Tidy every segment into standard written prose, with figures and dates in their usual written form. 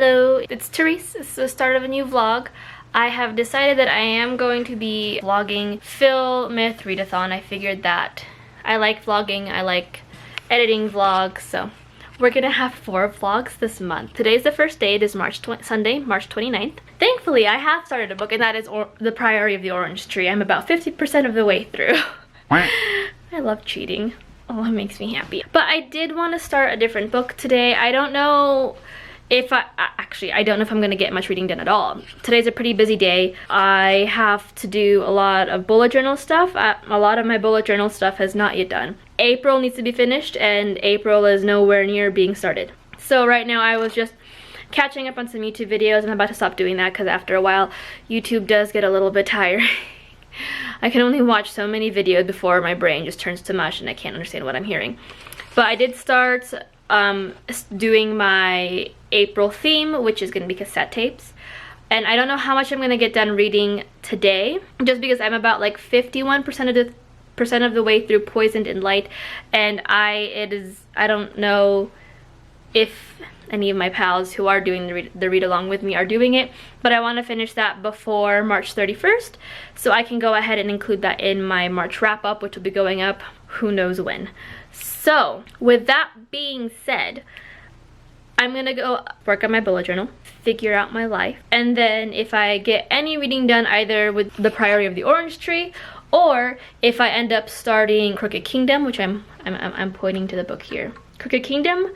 Hello, it's Therese. It's the start of a new vlog. I have decided that I am going to be vlogging PhilMyth Readathon. I figured that I like vlogging, I like editing vlogs, so we're gonna have 4 vlogs this month. Today's the first day. It is Sunday, March 29th. Thankfully, I have started a book, and that is The Priory of the Orange Tree. I'm about 50% of the way through. I love cheating. Oh, it makes me happy. But I did want to start a different book today. I don't know if I don't know if I'm gonna get much reading done at all. Today's a pretty busy day. I have to do a lot of bullet journal stuff. A lot of my bullet journal stuff has not yet done. April needs to be finished, and April is nowhere near being started. So right now I was just catching up on some YouTube videos. I'm about to stop doing that because after a while YouTube does get a little bit tired. I can only watch so many videos before my brain just turns to mush and I can't understand what I'm hearing. But I did start doing my April theme, which is going to be cassette tapes. And I don't know how much I'm going to get done reading today, just because I'm about like 51% of the way through Poisoned in Light, and I don't know if any of my pals who are doing the read along with me are doing it, but I want to finish that before March 31st, so I can go ahead and include that in my March wrap up, which will be going up who knows when. So with that being said, I'm gonna go work on my bullet journal, figure out my life, and then if I get any reading done either with The Priory of the Orange Tree, or if I end up starting Crooked Kingdom, which I'm pointing to the book here, Crooked Kingdom,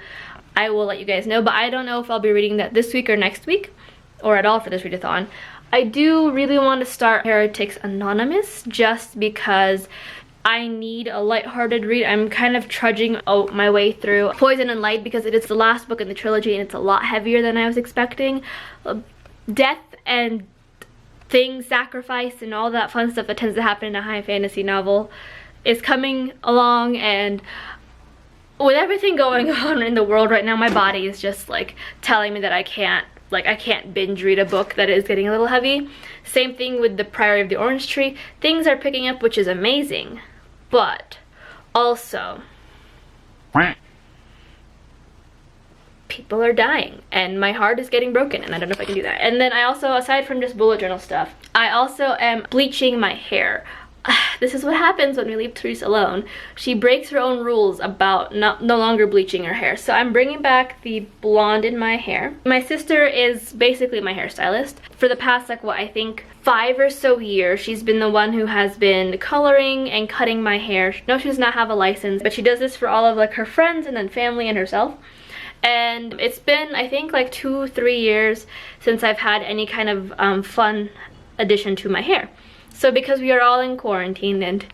I will let you guys know. But I don't know if I'll be reading that this week or next week, or at all for this readathon. I do really want to start Heretics Anonymous, just because I need a lighthearted read. I'm kind of trudging my way through Poison and Light because it is the last book in the trilogy and it's a lot heavier than I was expecting. Death and things, sacrifice, and all that fun stuff that tends to happen in a high fantasy novel is coming along, and with everything going on in the world right now, my body is just like telling me that I can't binge read a book that is getting a little heavy. Same thing with The Priory of the Orange Tree. Things are picking up, which is amazing. But also, people are dying and my heart is getting broken, and I don't know if I can do that. And then I also, aside from just bullet journal stuff, I also am bleaching my hair. This is what happens when we leave Therese alone. She breaks her own rules about no longer bleaching her hair. So I'm bringing back the blonde in my hair. My sister is basically my hairstylist. For the past, like, what, I think 5 or so years, she's been the one who has been coloring and cutting my hair. No, she does not have a license, but she does this for all of like her friends and then family and herself. And it's been, I think, like 2-3 years since I've had any kind of fun addition to my hair. So because we are all in quarantine and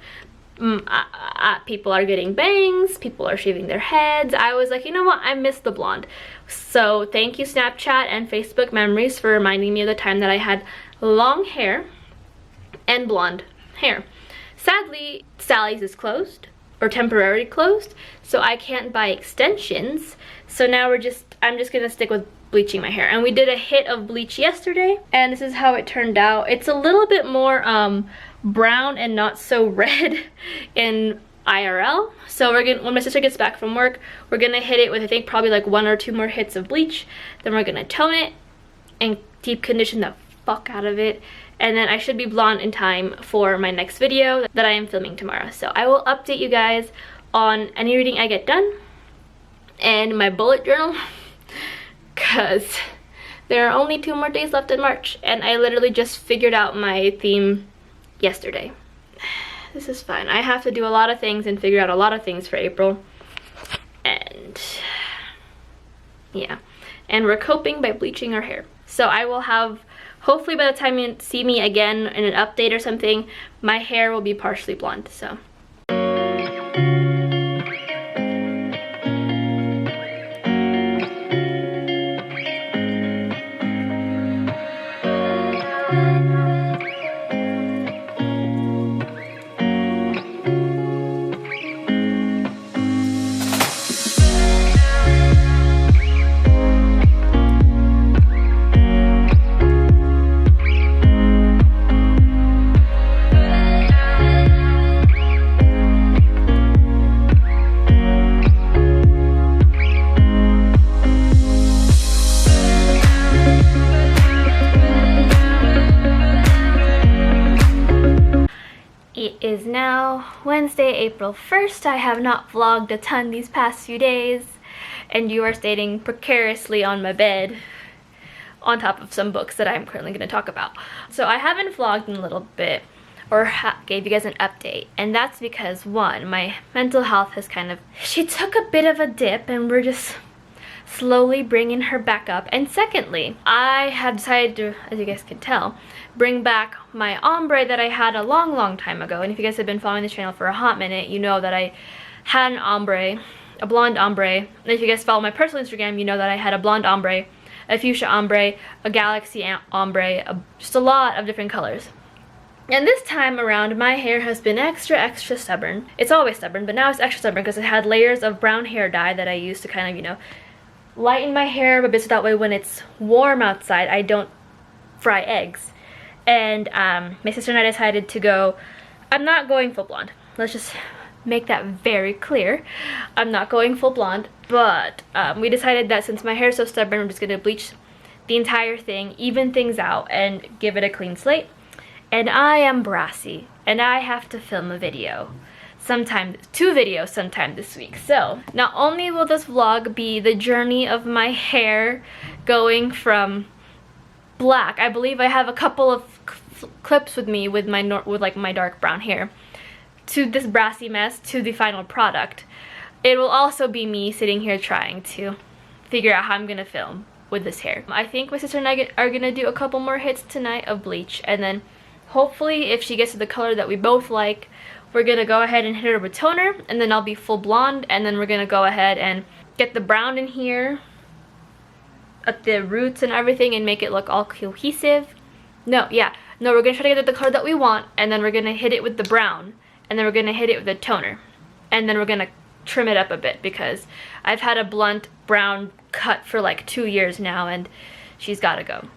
people are getting bangs, people are shaving their heads, I was like, you know what, I miss the blonde. So thank you Snapchat and Facebook memories for reminding me of the time that I had long hair and blonde hair. Sadly, Sally's is closed, or temporarily closed, so I can't buy extensions. So now I'm just gonna stick with bleaching my hair. And we did a hit of bleach yesterday, and this is how it turned out. It's a little bit more brown and not so red in IRL. So we're gonna, when my sister gets back from work, we're gonna hit it with, I think, probably like 1 or 2 more hits of bleach. Then we're gonna tone it and deep condition the fuck out of it, and then I should be blonde in time for my next video that I am filming tomorrow. So I will update you guys on any reading I get done and my bullet journal, because there are only 2 more days left in March, and I literally just figured out my theme yesterday. This is fine. I have to do a lot of things and figure out a lot of things for April, and yeah, and we're coping by bleaching our hair. So I will have, hopefully by the time you see me again in an update or something, my hair will be partially blonde. So now Wednesday, April 1st. I have not vlogged a ton these past few days, and you are staying precariously on my bed on top of some books that I'm currently going to talk about. So I haven't vlogged in a little bit, or gave you guys an update, and that's because, one, my mental health has she took a bit of a dip, and we're just slowly bringing her back up. And secondly, I have decided to, as you guys can tell, bring back my ombre that I had a long time ago. And if you guys have been following this channel for a hot minute, you know that I had an ombre, a blonde ombre. And if you guys follow my personal Instagram, you know that I had a blonde ombre, a fuchsia ombre, a galaxy ombre, just a lot of different colors. And this time around, my hair has been extra stubborn. It's always stubborn, but now it's extra stubborn because it had layers of brown hair dye that I used to kind of, you know, lighten my hair a bit, so that way when it's warm outside, I don't fry eggs. And my sister and I decided to go, I'm not going full blonde. Let's just make that very clear. I'm not going full blonde, but we decided that since my hair is so stubborn, I'm just going to bleach the entire thing, even things out, and give it a clean slate. And I am Brassy, and I have to film a video. Two videos sometime this week. So not only will this vlog be the journey of my hair going from black, I believe I have a couple of clips with me with my my dark brown hair, to this brassy mess, to the final product. It will also be me sitting here trying to figure out how I'm gonna film with this hair. I think my sister and I are gonna do a couple more hits tonight of bleach, and then hopefully if she gets to the color that we both like, we're gonna go ahead and hit her with toner, and then I'll be full blonde, and then we're gonna go ahead and get the brown in here at the roots and everything and make it look all cohesive. No, we're gonna try to get the color that we want, and then we're gonna hit it with the brown, and then we're gonna hit it with the toner, and then we're gonna trim it up a bit because I've had a blunt brown cut for like 2 years now, and she's gotta go.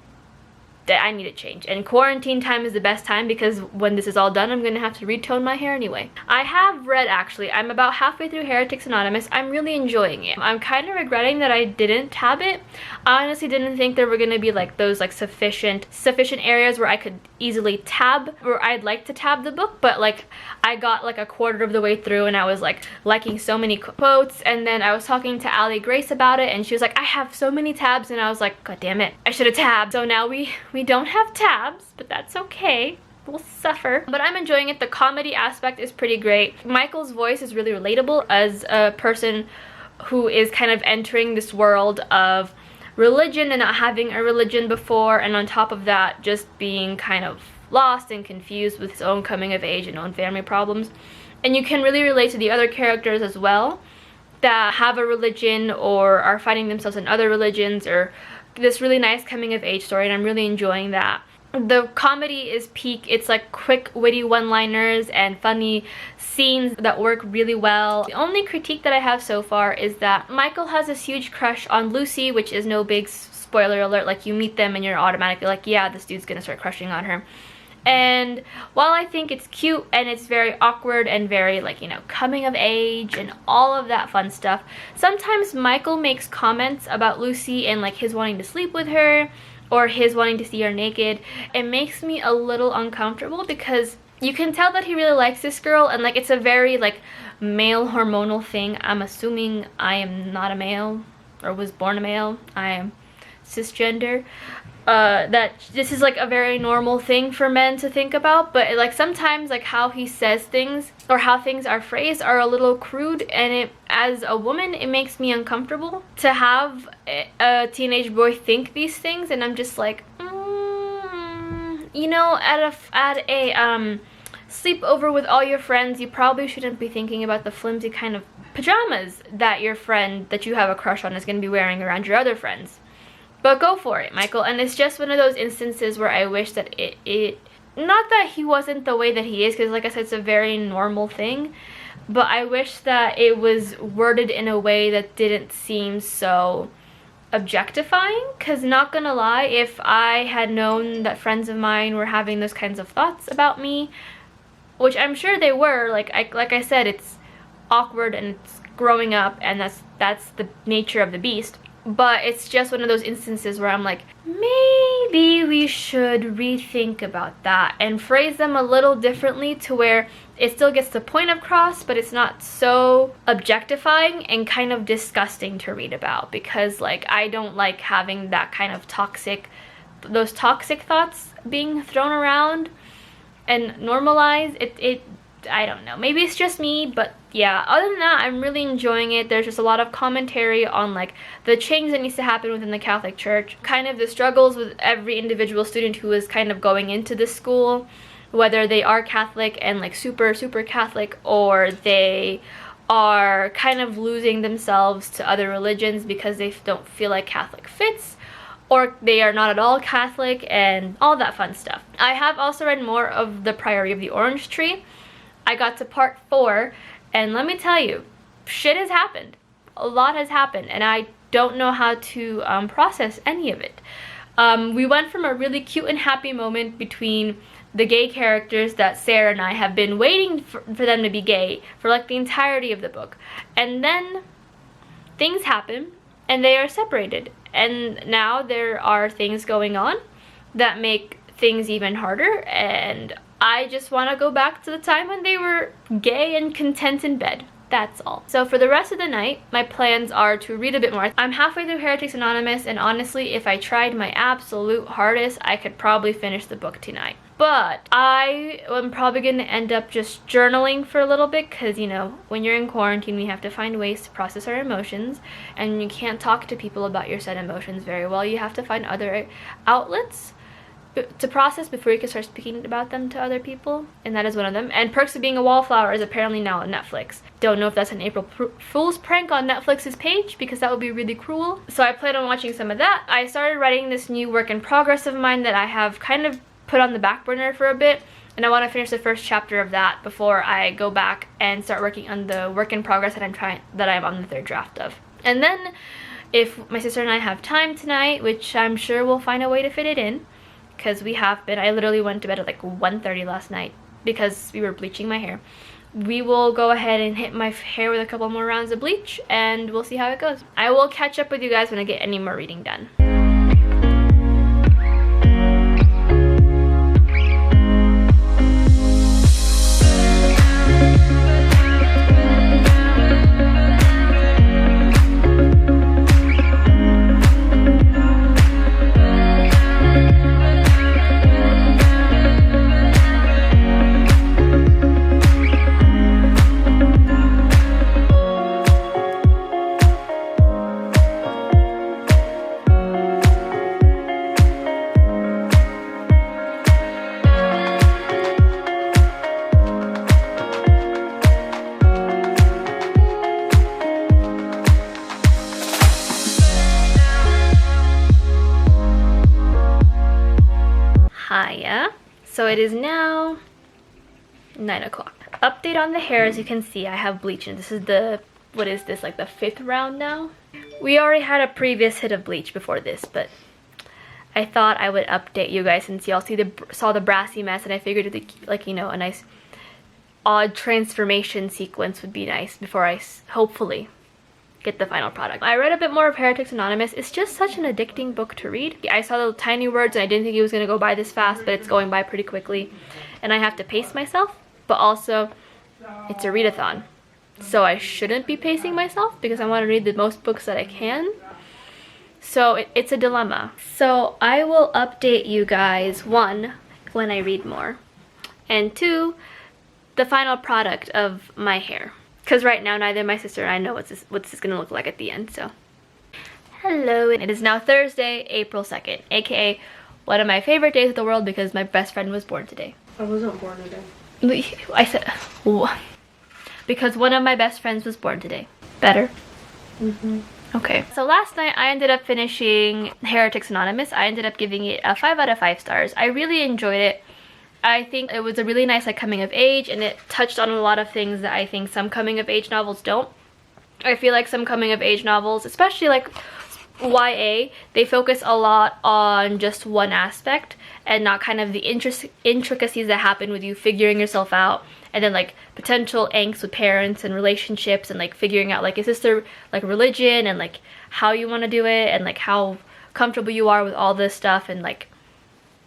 I need a change, and quarantine time is the best time because when this is all done, I'm gonna have to retone my hair anyway. I have read, actually, I'm about halfway through Heretics Anonymous. I'm really enjoying it. I'm kind of regretting that I didn't tab it. I honestly didn't think there were gonna be like those like sufficient areas where I could easily tab, or I'd like to tab the book, but like I got like a quarter of the way through and I was like liking so many quotes, and then I was talking to Allie Grace about it, and she was like, I have so many tabs, and I was like, god damn it, I should have tabbed. So now we don't have tabs, but that's okay. We'll suffer. But I'm enjoying it. The comedy aspect is pretty great. Michael's voice is really relatable as a person who is kind of entering this world of religion and not having a religion before, and on top of that, just being kind of lost and confused with his own coming of age and own family problems. And you can really relate to the other characters as well that have a religion or are finding themselves in other religions, or this really nice coming of age story, and I'm really enjoying that. The comedy is peak. It's like quick, witty one-liners and funny scenes that work really well. The only critique that I have so far is that Michael has this huge crush on Lucy, which is no big spoiler alert. Like, you meet them and you're automatically like, yeah, this dude's gonna start crushing on her. And while I think it's cute and it's very awkward and very, like, you know, coming of age and all of that fun stuff, sometimes Michael makes comments about Lucy and like his wanting to sleep with her or his wanting to see her naked. It makes me a little uncomfortable because you can tell that he really likes this girl, and like it's a very like male hormonal thing. I'm assuming I am not a male or was born a male. I am cisgender. That this is like a very normal thing for men to think about, but like sometimes like how he says things or how things are phrased are a little crude, and it, as a woman, it makes me uncomfortable to have a teenage boy think these things, and I'm just like, you know, at a sleepover with all your friends, you probably shouldn't be thinking about the flimsy kind of pajamas that your friend that you have a crush on is going to be wearing around your other friends. But go for it, Michael. And it's just one of those instances where I wish that it not that he wasn't the way that he is, because like I said, it's a very normal thing, but I wish that it was worded in a way that didn't seem so objectifying. Because not gonna lie, if I had known that friends of mine were having those kinds of thoughts about me, which I'm sure they were, like I said, it's awkward and it's growing up, and that's the nature of the beast. But it's just one of those instances where I'm like, maybe maybe we should rethink about that and phrase them a little differently to where it still gets the point across, but it's not so objectifying and kind of disgusting to read about, because like I don't like having that kind of those toxic thoughts being thrown around and normalized. I don't know, maybe it's just me, but yeah, other than that, I'm really enjoying it. There's just a lot of commentary on like the change that needs to happen within the Catholic Church, kind of the struggles with every individual student who is kind of going into this school, whether they are Catholic and like super Catholic, or they are kind of losing themselves to other religions because they don't feel like Catholic fits, or they are not at all Catholic, and all that fun stuff. I have also read more of The Priory of the Orange Tree. I got to part 4, and let me tell you, shit has happened. A lot has happened, and I don't know how to process any of it. We went from a really cute and happy moment between the gay characters that Sarah and I have been waiting for them to be gay for like the entirety of the book. And then things happen, and they are separated. And now there are things going on that make things even harder, and I just want to go back to the time when they were gay and content in bed. That's all. So for the rest of the night, my plans are to read a bit more. I'm halfway through Heretics Anonymous, and honestly, if I tried my absolute hardest, I could probably finish the book tonight. But I am probably going to end up just journaling for a little bit, because, you know, when you're in quarantine, we have to find ways to process our emotions, and you can't talk to people about your said emotions very well. You have to find other outlets to process before you can start speaking about them to other people, and that is one of them. And Perks of Being a Wallflower is apparently now on Netflix. Don't know if that's an April Fool's prank on Netflix's page, because that would be really cruel. So I plan on watching some of that. I started writing this new work in progress of mine that I have kind of put on the back burner for a bit, and I want to finish the first chapter of that before I go back and start working on the work in progress that I'm on the 3rd draft of. And then if my sister and I have time tonight, which I'm sure we'll find a way to fit it in, because we have been. I literally went to bed at like 1:30 last night because we were bleaching my hair. We will go ahead and hit my hair with a couple more rounds of bleach, and we'll see how it goes. I will catch up with you guys when I get any more reading done. So it is now 9 o'clock. Update on the hair, as you can see, I have bleach, and this is the, what is this, like the 5th round now? We already had a previous hit of bleach before this, but I thought I would update you guys since y'all saw the Brassy mess, and I figured it'd be, like, you know, a nice odd transformation sequence would be nice before I hopefully get the final product. I read a bit more of Heretics Anonymous. It's just such an addicting book to read. I saw the tiny words and I didn't think it was going to go by this fast, but it's going by pretty quickly. And I have to pace myself, but also it's a readathon. So I shouldn't be pacing myself because I want to read the most books that I can. So it's a dilemma. So I will update you guys, 1, when I read more, and 2, the final product of my hair. Because right now, neither my sister and I know what's this gonna look like at the end, so. Hello, and it is now Thursday, April 2nd, aka one of my favorite days of the world because my best friend was born today. I wasn't born today. I said, because one of my best friends was born today. Better? Mm-hmm. Okay. So last night, I ended up finishing Heretics Anonymous. I ended up giving it a 5 out of 5 stars. I really enjoyed it. I think it was a really nice, like, coming of age, and it touched on a lot of things that I think some coming of age novels don't. I feel like some coming of age novels, especially like YA, they focus a lot on just one aspect and not kind of the intricacies that happen with you figuring yourself out, and then like potential angst with parents and relationships, and like figuring out like, is this the like religion, and like how you want to do it, and like how comfortable you are with all this stuff, and like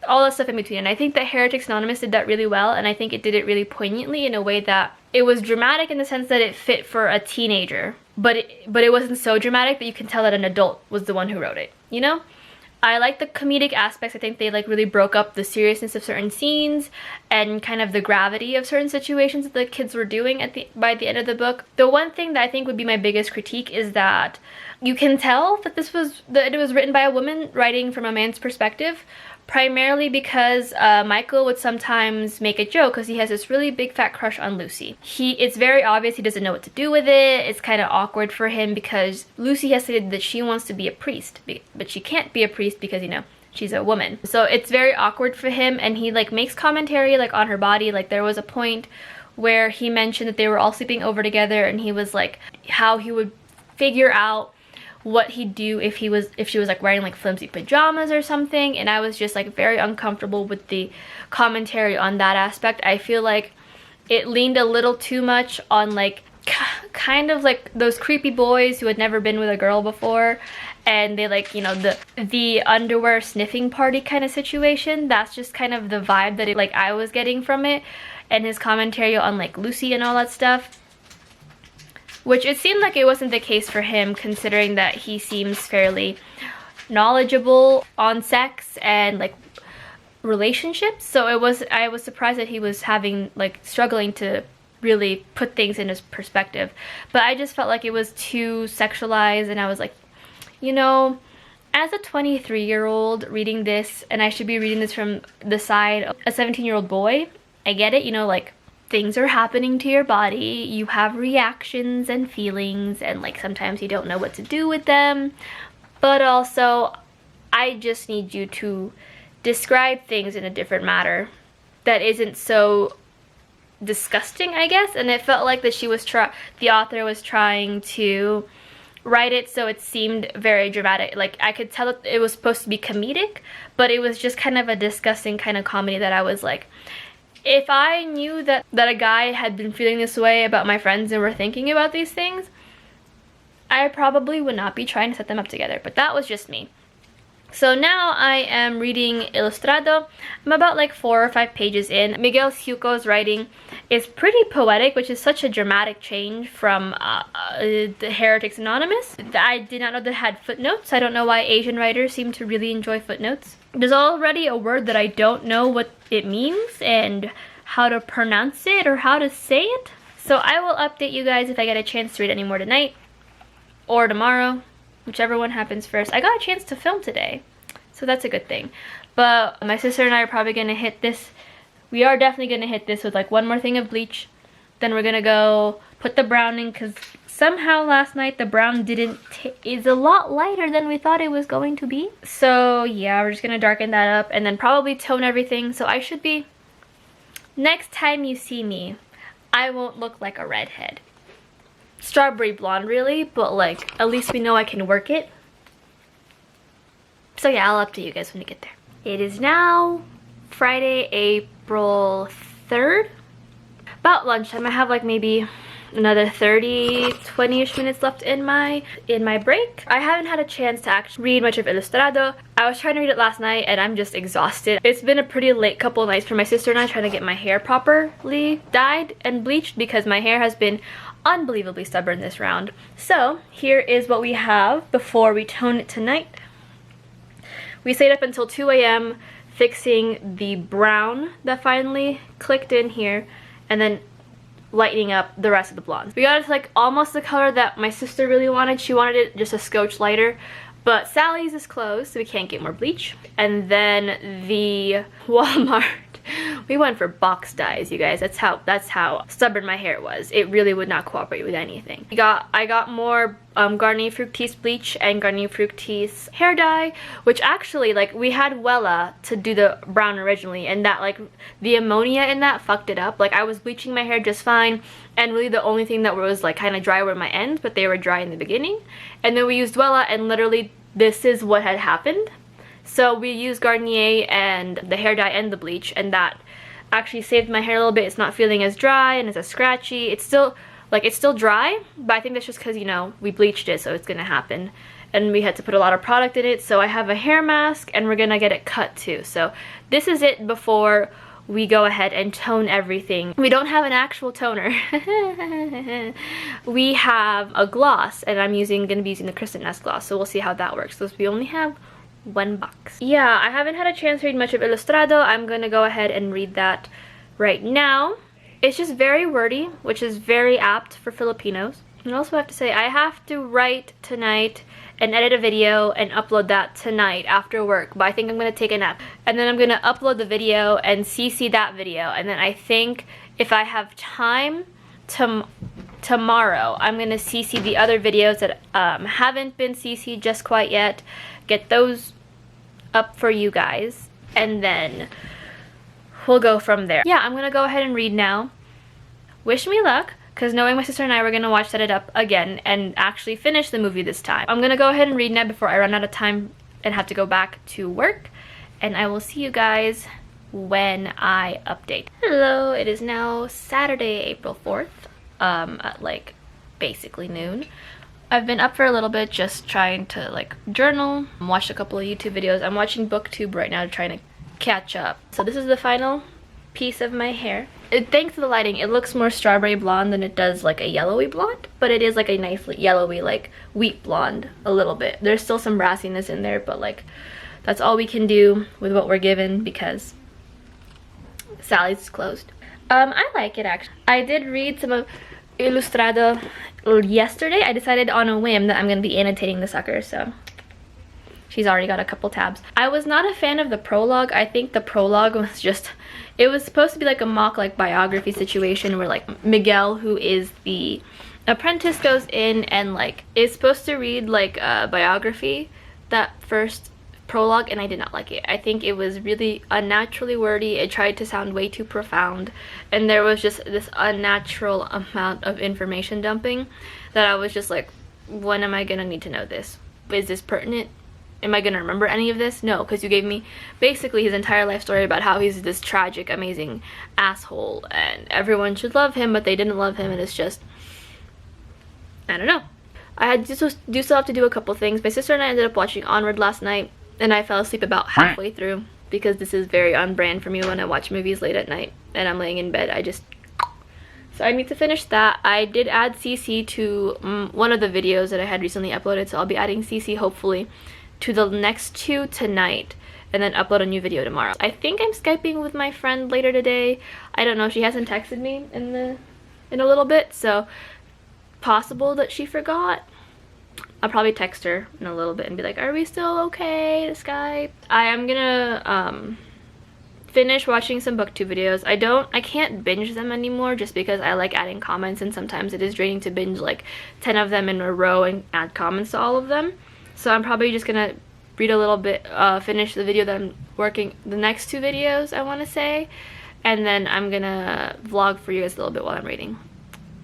all the stuff in between. And I think that Heretics Anonymous did that really well, and I think it did it really poignantly in a way that it was dramatic in the sense that it fit for a teenager, but it wasn't so dramatic that you can tell that an adult was the one who wrote it, you know? I like the comedic aspects. I think they like really broke up the seriousness of certain scenes and kind of the gravity of certain situations that the kids were doing by the end of the book. The one thing that I think would be my biggest critique is that you can tell that it was written by a woman writing from a man's perspective, primarily because Michael would sometimes make a joke because he has this really big fat crush on Lucy. It's very obvious he doesn't know what to do with it. It's kind of awkward for him because Lucy has stated that she wants to be a priest, but she can't be a priest because, you know, she's a woman. So it's very awkward for him, and he like makes commentary like on her body. Like there was a point where he mentioned that they were all sleeping over together, and he was like how he would figure out what he'd do if she was like wearing like flimsy pajamas or something, and I was just like very uncomfortable with the commentary on that aspect. I feel like it leaned a little too much on like kind of like those creepy boys who had never been with a girl before, and they like, you know, the underwear sniffing party kind of situation. That's just kind of the vibe that I was getting from it, and his commentary on like Lucy and all that stuff, which it seemed like it wasn't the case for him, considering that he seems fairly knowledgeable on sex and like relationships. So I was surprised that he was struggling to really put things in his perspective. But I just felt like it was too sexualized, and I was like, you know, as a 23-year-old reading this, and I should be reading this from the side of a 17-year-old boy, I get it, you know, like things are happening to your body, you have reactions and feelings, and like sometimes you don't know what to do with them, but also I just need you to describe things in a different manner that isn't so disgusting, I guess. And it felt like that the author was trying to write it so it seemed very dramatic. Like I could tell that it was supposed to be comedic, but it was just kind of a disgusting kind of comedy that I was like, if I knew that a guy had been feeling this way about my friends and were thinking about these things, I probably would not be trying to set them up together. But that was just me. So now I am reading Ilustrado. I'm about like 4 or 5 pages in. Miguel Ciuco's writing is pretty poetic, which is such a dramatic change from the Heretics Anonymous. I did not know that it had footnotes. I don't know why Asian writers seem to really enjoy footnotes. There's already a word that I don't know what it means and how to pronounce it or how to say it. So I will update you guys if I get a chance to read any more tonight or tomorrow, whichever one happens first. I got a chance to film today, so that's a good thing. But my sister and I are probably going to hit this. We are definitely going to hit this with like one more thing of bleach. Then we're going to go put the brown in, because somehow last night the brown is a lot lighter than we thought it was going to be. So yeah, we're just going to darken that up and then probably tone everything. So I should be, next time you see me, I won't look like a redhead. Strawberry blonde really, but like at least we know I can work it. So yeah, I'll update you guys when we get there. It is now Friday, April 3rd. About lunchtime. I have like maybe another 20-ish minutes left in my break. I haven't had a chance to actually read much of Ilustrado. I was trying to read it last night and I'm just exhausted. It's been a pretty late couple of nights for my sister and I trying to get my hair properly dyed and bleached, because my hair has been unbelievably stubborn this round. So here is what we have before we tone it tonight. We stayed up until 2 a.m. fixing the brown that finally clicked in here, and then lightening up the rest of the blondes. We got it to like almost the color that my sister really wanted. She wanted it just a scotch lighter, but Sally's is closed, so we can't get more bleach. And then the Walmart, we went for box dyes, you guys. That's how stubborn my hair was. It really would not cooperate with anything. I got more Garnier Fructis bleach and Garnier Fructis hair dye, which actually, like, we had Wella to do the brown originally, and that, like, the ammonia in that fucked it up. Like, I was bleaching my hair just fine, and really the only thing that was like kind of dry were my ends, but they were dry in the beginning. And then we used Wella, and literally this is what had happened. So we used Garnier and the hair dye and the bleach, and that actually saved my hair a little bit. It's not feeling as dry and as scratchy. It's still dry, but I think that's just because, you know, we bleached it, so it's gonna happen. and we had to put a lot of product in it. So I have a hair mask and we're gonna get it cut too. So this is it before we go ahead and tone everything. We don't have an actual toner. We have a gloss, and I'm gonna be using the Kristen Nest gloss, so we'll see how that works. So we only have one box. Yeah, I haven't had a chance to read much of Ilustrado. I'm gonna go ahead and read that right now. It's just very wordy, which is very apt for Filipinos. And I also have to say, I have to write tonight and edit a video and upload that tonight after work, but I think I'm gonna take a nap. And then I'm gonna upload the video and CC that video, and then I think if I have time tomorrow, I'm gonna CC the other videos that haven't been CC'd just quite yet, get those up for you guys, and then we'll go from there. Yeah, I'm gonna go ahead and read now. Wish me luck, because knowing my sister and I were gonna watch Set It Up again and actually finish the movie this time. I'm gonna go ahead and read now before I run out of time and have to go back to work, and I will see you guys when I update. Hello, it is now Saturday, April 4th, at like basically noon. I've been up for a little bit just trying to like journal, watched a couple of YouTube videos. I'm watching Booktube right now trying to catch up. So this is the final piece of my hair. Thanks to the lighting, it looks more strawberry blonde than it does like a yellowy blonde, but it is like a nice yellowy like wheat blonde a little bit. There's still some brassiness in there, but like that's all we can do with what we're given because Sally's is closed. I like it actually. I did read some of Ilustrado yesterday. I decided on a whim that I'm going to be annotating the sucker, so she's already got a couple tabs. I was not a fan of the prologue. I think the prologue was just, it was supposed to be like a mock like biography situation where like Miguel, who is the apprentice, goes in and like is supposed to read like a biography, that first prologue, and I did not like it. I think it was really unnaturally wordy. It tried to sound way too profound, and there was just this unnatural amount of information dumping that I was just like, when am I gonna need to know this? Is this pertinent? Am I gonna remember any of this? No, because you gave me basically his entire life story about how he's this tragic, amazing asshole and everyone should love him, but they didn't love him, and it's just, I don't know. I had do still have to do a couple things. My sister and I ended up watching Onward last night, and I fell asleep about halfway through because this is very on brand for me when I watch movies late at night and I'm laying in bed. So I need to finish that. I did add CC to one of the videos that I had recently uploaded, so I'll be adding CC hopefully to the next two tonight and then upload a new video tomorrow. I think I'm Skyping with my friend later today. I don't know, she hasn't texted me in a little bit, so possible that she forgot. I'll probably text her in a little bit and be like, are we still okay to Skype? I am gonna finish watching some booktube videos. I can't binge them anymore just because I like adding comments, and sometimes it is draining to binge like 10 of them in a row and add comments to all of them. So I'm probably just gonna read a little bit, finish the video that I'm working, the next two videos I want to say, and then I'm gonna vlog for you guys a little bit while I'm reading.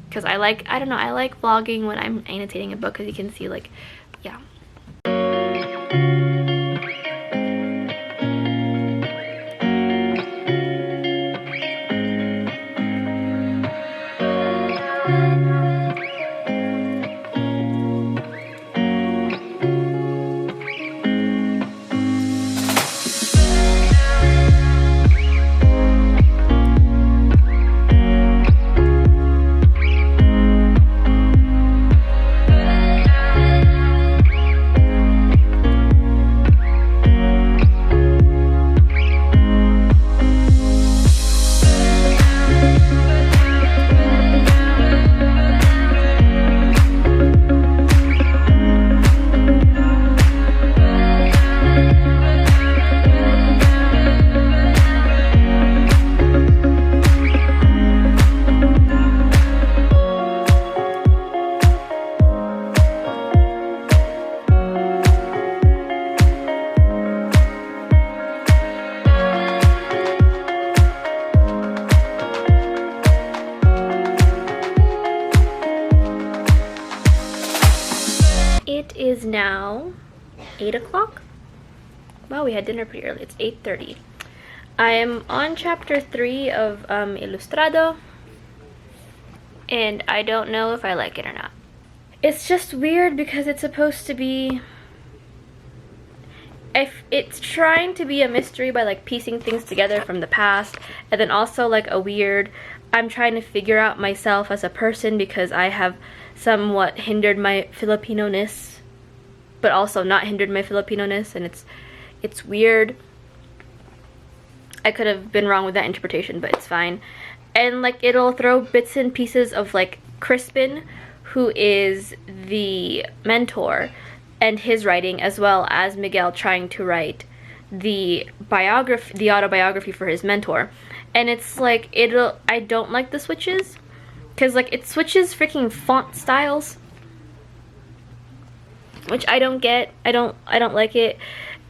Because I don't know, I like vlogging when I'm annotating a book because you can see like, yeah. It is now 8 o'clock. Wow, we had dinner pretty early. It's 8:30. I am on chapter 3 of Ilustrado, and I don't know if I like it or not. It's just weird because it's supposed to be it's trying to be a mystery by like piecing things together from the past, and then also like a weird, I'm trying to figure out myself as a person because I have somewhat hindered my Filipino-ness, but also not hindered my Filipino-ness, and it's weird. I could have been wrong with that interpretation, but it's fine. And like it'll throw bits and pieces of like Crispin, who is the mentor, and his writing, as well as Miguel trying to write the autobiography for his mentor. And it's like I don't like the switches, because like it switches freaking font styles, which I don't get. I don't like it.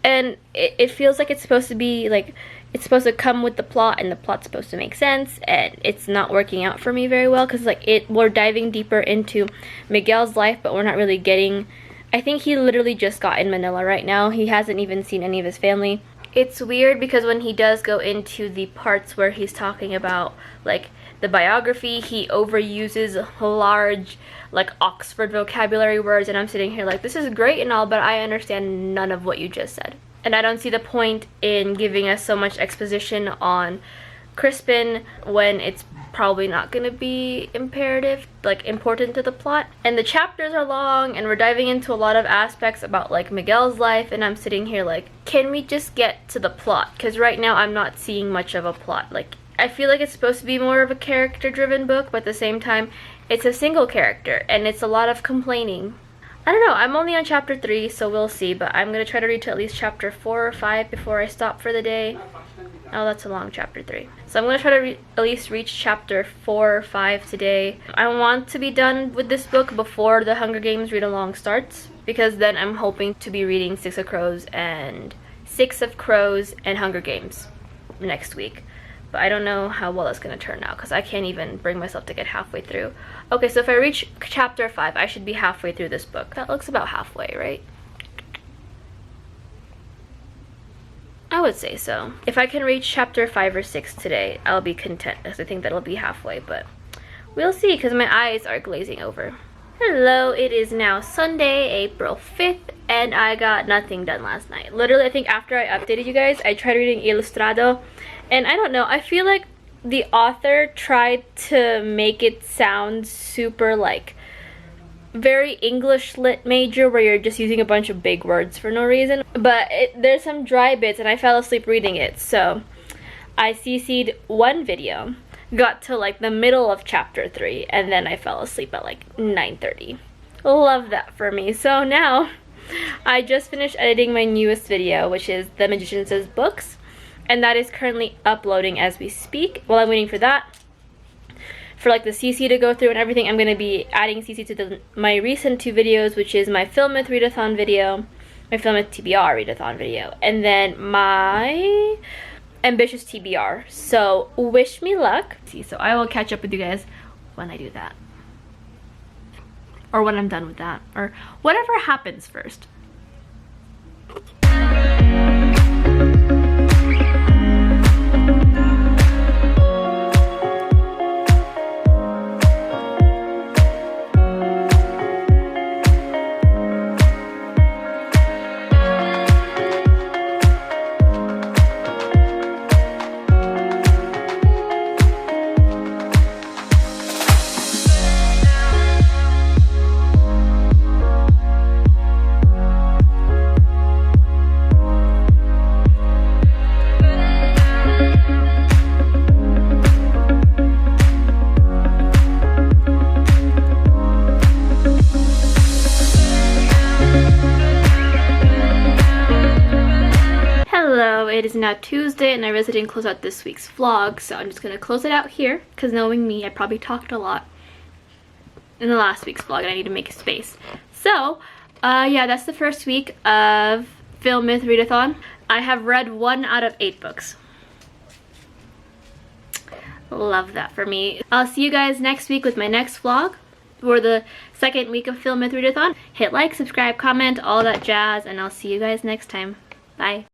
And it feels like it's supposed to be like, it's supposed to come with the plot, and the plot's supposed to make sense, and it's not working out for me very well, because like we're diving deeper into Miguel's life, but we're not really getting, I think he literally just got in Manila right now. He hasn't even seen any of his family. It's weird because when he does go into the parts where he's talking about like the biography, he overuses large like Oxford vocabulary words, and I'm sitting here like, this is great and all, but I understand none of what you just said. And I don't see the point in giving us so much exposition on Crispin when it's probably not going to be important to the plot. And the chapters are long, and we're diving into a lot of aspects about like Miguel's life, and I'm sitting here like, can we just get to the plot? Because right now I'm not seeing much of a plot. Like, I feel like it's supposed to be more of a character-driven book, but at the same time, it's a single character, and it's a lot of complaining. I don't know, I'm only on chapter 3, so we'll see, but I'm going to try to read to at least chapter 4 or 5 before I stop for the day. Oh, that's a long chapter 3. So I'm going to try to at least reach chapter 4 or 5 today. I want to be done with this book before the Hunger Games read-along starts, because then I'm hoping to be reading Six of Crows and Hunger Games next week. But I don't know how well that's going to turn out, because I can't even bring myself to get halfway through. Okay, so if I reach chapter 5, I should be halfway through this book. That looks about halfway, right? I would say so. If I can reach chapter 5 or 6 today, I'll be content, because I think that'll be halfway, but we'll see, because my eyes are glazing over. Hello, it is now Sunday, April 5th, and I got nothing done last night. Literally, I think after I updated you guys, I tried reading Ilustrado, and I don't know, I feel like the author tried to make it sound super like very English lit major, where you're just using a bunch of big words for no reason. But there's some dry bits, and I fell asleep reading it, so I CC'd one video, got to like the middle of chapter 3, and then I fell asleep at like 9:30. Love that for me. So now I just finished editing my newest video, which is The Magician Says Books, and that is currently uploading as we speak. While I'm waiting for that, for like the CC to go through and everything, I'm going to be adding CC to my recent 2 videos, which is my PhilMyth Readathon video, my PhilMyth TBR Readathon video, and then my ambitious TBR. So wish me luck. So I will catch up with you guys when I do that, or when I'm done with that, or whatever happens first. It is now Tuesday, and I realized I didn't close out this week's vlog, so I'm just going to close it out here, because knowing me, I probably talked a lot in the last week's vlog, and I need to make a space. So, yeah, that's the first week of PhilMyth Readathon. I have read 1 out of 8 books. Love that for me. I'll see you guys next week with my next vlog for the second week of PhilMyth Readathon. Hit like, subscribe, comment, all that jazz, and I'll see you guys next time. Bye.